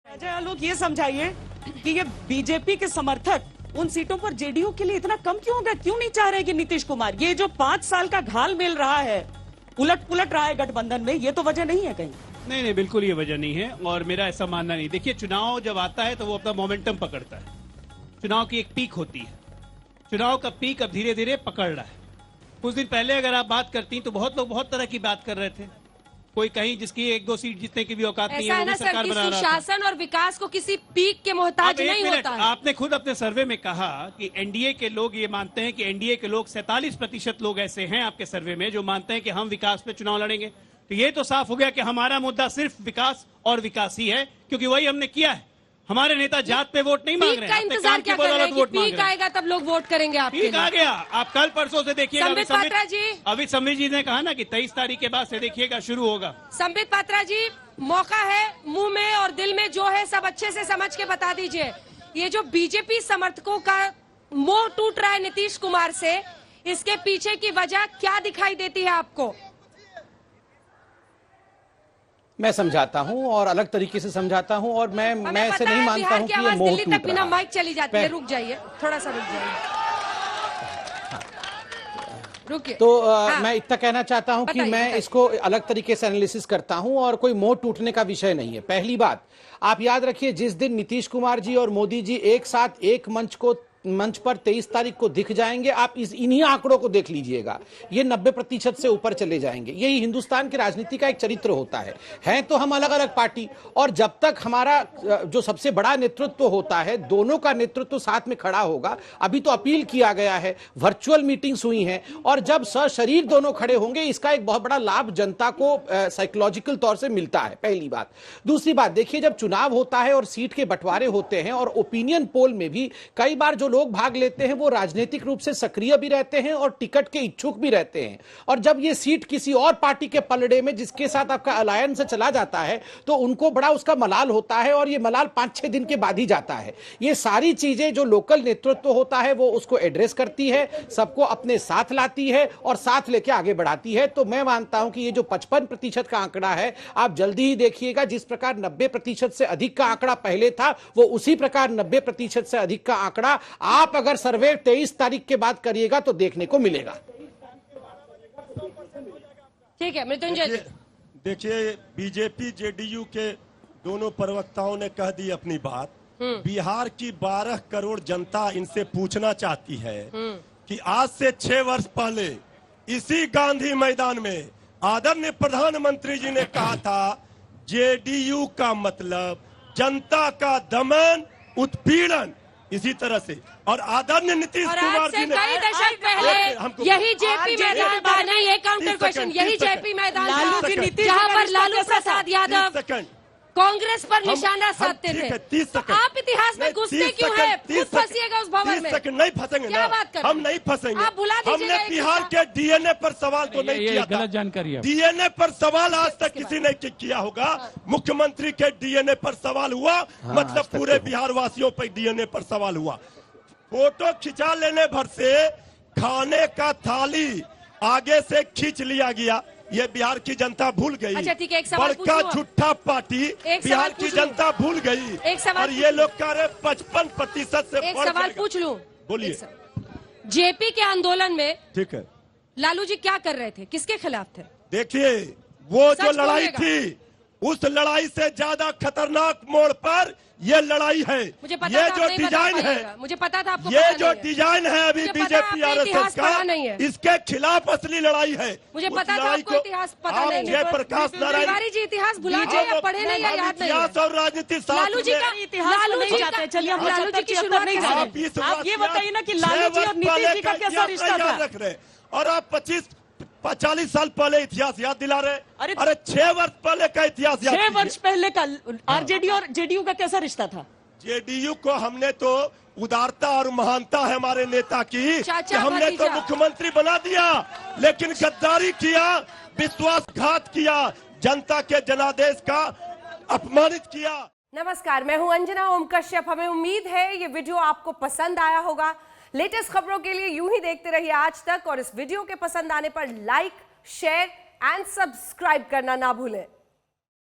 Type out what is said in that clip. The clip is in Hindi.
अजय आलोक, ये समझाइए कि ये बीजेपी के समर्थक उन सीटों पर जेडीयू के लिए इतना कम क्यों हो गया? क्यों नहीं चाह रहे कि नीतीश कुमार, ये जो 5 साल का घाल मिल रहा है, उलट पुलट रहा है गठबंधन में, ये तो वजह नहीं है कहीं? नहीं, बिल्कुल ये वजह नहीं है और मेरा ऐसा मानना नहीं। देखिए, चुनाव जब आता है तो वो अपना मोमेंटम पकड़ता है। चुनाव की एक पीक होती है, चुनाव का पीक अब धीरे धीरे पकड़ रहा है। कुछ दिन पहले अगर आप बात करती तो बहुत लोग बहुत तरह की बात कर रहे थे। कोई कहीं जिसकी 1-2 सीट जीतने की भी औकात नहीं है, वो भी सरकार बना रहा था। सुशासन और विकास को किसी पीक के मोहताज नहीं होता है। आपने खुद अपने सर्वे में कहा कि एनडीए के लोग ये मानते हैं कि एनडीए के लोग 47% लोग ऐसे हैं आपके सर्वे में जो मानते हैं कि हम विकास पे चुनाव लड़ेंगे। तो ये तो साफ हो गया कि हमारा मुद्दा सिर्फ विकास और विकास ही है, क्योंकि वही हमने किया है। हमारे नेता जात पे वोट नहीं मांग रहे हैं, इंतजार क्या कर रहे हैं कि पीक आएगा तब लोग वोट करेंगे आपके लिए। पीक आ गया, आप कल परसों से देखिएगा। संबित पात्रा जी, अभी संबित जी ने कहा ना कि 23 तारीख के बाद से देखिएगा शुरू होगा। संबित पात्रा जी, मौका है, मुंह में और दिल में जो है सब अच्छे से समझ के बता दीजिए। ये जो बीजेपी समर्थकों का मोह टूट रहा है नीतीश कुमार से, इसके पीछे की वजह क्या दिखाई देती है आपको? मैं समझाता हूं और अलग तरीके से समझाता हूं और मैं ऐसे नहीं मानता हूं कि ये मोह टूट रहा है। बिना माइक चली जाती है, रुक जाइए, थोड़ा सा रुक जाइए, रुकिए। तो मैं इतना कहना चाहता हूं कि मैं इसको अलग तरीके से एनालिसिस करता हूं और कोई मोह टूटने का विषय नहीं है। पहली बात, आप याद रखिए, जिस दिन नीतीश कुमार जी और मोदी जी एक साथ एक मंच पर 23 तारीख को दिख जाएंगे, आप इन्हीं आंकड़ों को देख लीजिएगा, ये 90% से ऊपर चले जाएंगे। यही हिंदुस्तान की राजनीति का एक चरित्र होता है तो हम अलग अलग पार्टी, और जब तक हमारा जो सबसे बड़ा नेतृत्व होता है, दोनों का नेतृत्व साथ में खड़ा होगा। अभी तो अपील किया गया है, वर्चुअल मीटिंग्स हुई हैं, और जब सशरीर दोनों खड़े होंगे, इसका एक बहुत बड़ा लाभ जनता को साइकोलॉजिकल तौर से मिलता है, पहली बात। दूसरी बात, देखिए, जब चुनाव होता है और सीट के बंटवारे होते हैं और ओपिनियन पोल में भी कई बार जो लोग भाग लेते हैं वो राजनीतिक रूप से सक्रिय भी रहते हैं और टिकट के इच्छुक भी रहते हैं, और जब ये सीट किसी और पार्टी के पलड़े में जिसके साथ आपका अलायंस चला जाता है तो उनको बड़ा उसका मलाल होता है, और ये मलाल 5-6 दिन के बाद ही जाता है। ये सारी चीजें जो लोकल नेतृत्व होता है वो उसको एड्रेस करती है, सबको अपने साथ लाती है और साथ लेके आगे बढ़ाती है। तो मैं मानता हूं कि ये जो 55% का आंकड़ा है, आप जल्दी ही देखिएगा, जिस प्रकार 90% से अधिक का आंकड़ा पहले था, वो उसी प्रकार 90% से अधिक का आंकड़ा आप अगर सर्वे 23 तारीख के बाद करिएगा तो देखने को मिलेगा। ठीक है, मृत्युंजय जी। देखिए, बीजेपी जेडीयू के दोनों प्रवक्ताओं ने कह दी अपनी बात। बिहार की 12 करोड़ जनता इनसे पूछना चाहती है कि आज से 6 वर्ष पहले इसी गांधी मैदान में आदरणीय प्रधानमंत्री जी ने कहा था, जेडीयू का मतलब जनता का दमन, उत्पीड़न, इसी तरह से। और आदरणीय नीतीश कुमार जी ने कई दशक पहले यही जेपी मैदान था, नहीं, एक काउंटर क्वेश्चन, यही जेपी मैदान था जहां पर लालू प्रसाद यादव कांग्रेस पर निशाना साधते थे। आप इतिहास में घुसते क्यों हैं? खुद फंसिएगा उस भंवर में। नहीं फंसेंगे, क्या बात कर, हम नहीं फंसेंगे। आप भुला दीजिएगा। हमने बिहार के डीएनए पर सवाल तो नहीं किया था। गलत जानकारी है। डीएनए पर सवाल आज तक किसी ने किया होगा? मुख्यमंत्री के डीएनए पर सवाल हुआ, मतलब पूरे बिहार वासियों पर डीएनए पर सवाल हुआ। फोटो खिंचा लेने भर से खाने का थाली आगे से खींच लिया गया, ये बिहार की जनता भूल गई। अच्छा, ठीक है, एक सवाल बड़का झूठा पार्टी बिहार की जनता भूल गई। एक सवाल, और ये लोग कह रहे 55% से एक सवाल पूछ लूं? बोलिए। जेपी के आंदोलन में ठीक है, लालू जी क्या कर रहे थे, किसके खिलाफ थे? देखिए, वो जो लड़ाई थी, उस लड़ाई से ज्यादा खतरनाक मोड़ पर ये लड़ाई है। मुझे पता ये था जो डिजाइन है, मुझे पता था आपको ये पता जो नहीं है। डिजाइन है अभी बीजेपी आरएसएस का, इसके खिलाफ असली लड़ाई है। मुझे पता था आपको इतिहास पता नहीं है। जयप्रकाश नारायण तिवारी जी इतिहास भुला गए या पढ़े नहीं या याद नहीं है? इतिहास और राजनीति लालू जी का इतिहास नहीं जाते, चलिए हम लालू जी की शुरुआत नहीं जाते। आप ये बताइए ना कि लालू जी और नीतीश जी का कैसा रिश्ता था? रख रहे, और आप 40 साल पहले इतिहास याद दिला रहे। अरे 6 वर्ष पहले का इतिहास याद। 6 वर्ष पहले का आरजेडी और जेडीयू का कैसा रिश्ता था? जेडीयू को हमने तो उदारता और महानता है हमारे नेता की कि हमने तो मुख्यमंत्री बना दिया, लेकिन गद्दारी किया, विश्वासघात किया, जनता के जनादेश का अपमानित किया। नमस्कार, मैं हूं अंजना ओम कश्यप। हमें उम्मीद है ये वीडियो आपको पसंद आया होगा। लेटेस्ट खबरों के लिए यूं ही देखते रहिए आज तक, और इस वीडियो के पसंद आने पर लाइक, शेयर एंड सब्सक्राइब करना ना भूलें।